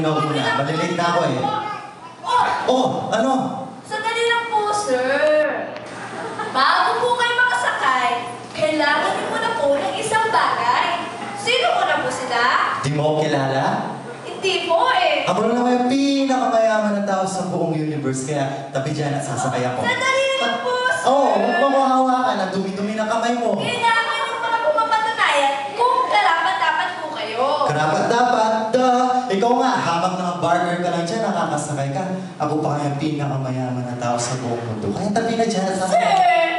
ikaw muna. Malilate na ako eh. Oh, ano? Sandali lang po, sir. Bago po kayo makasakay, kailangan niyo muna po ng isang bagay. Sino muna po sila? Di mo ako kilala? Hindi po eh. Ako na naman yung pinakamayaman na tao sa buong universe, kaya tabi dyan at sasakay ako. Sandali lang po, sir. Oo, huwag mo hawakan. Ang dumi-dumi ng kamay mo. Kailangan niyo muna po mapatunayan kung karapat-dapat po kayo. Karapat-dapat, ikaw nga, habang naka-barger ka lang dyan, nakakasakay ka. Ako pa kaya pinakamayaman na tao sa buong mundo. Kaya tabi na dyan at sasakay. Sir,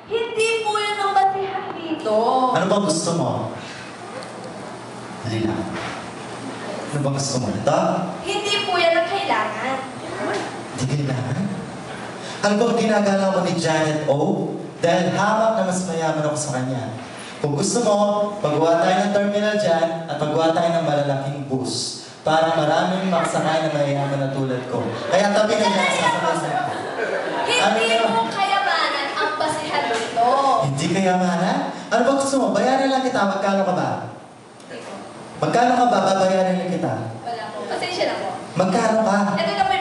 hindi po yun ang basihan dito. Ano ba gusto mo? Halina. Ano ba gusto mo? Ito? Hindi po yan ang kailangan. Hindi kailangan. Ano bang ginagala mo ni Janet O? Dahil hamak na mas mayaman ako sa kanya. Kung gusto mo, pagawa tayo ng terminal dyan at pagawa tayo ng malalaking bus para maraming maksakay na mayayaman na tulad ko. Kaya tabi na dyan sa sakasay ko. Hindi po kayamanan ang basihan dito. Hindi kayamanan? Ano ba gusto mo? Bayaran lang kita. Magkano ka ba? Hindi po. Magkano ka ba? Babayaran lang kita. Wala po. Pasensya na po. Magkano ka? Ito na po